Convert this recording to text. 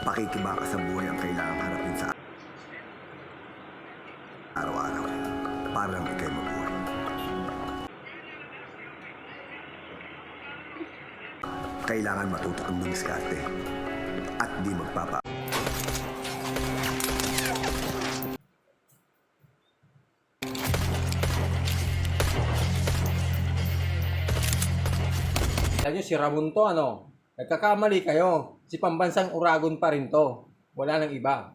pakikibaka sa buhay ang kailangang harapin sa araw-araw para lang ikay mabuhay. Kailangan matuto kang dumiskarte at di magpapa. Alam nyo, si Ramon to, ano? Nagkakamali kayo. Si pambansang Uragon pa rin to. Wala nang iba.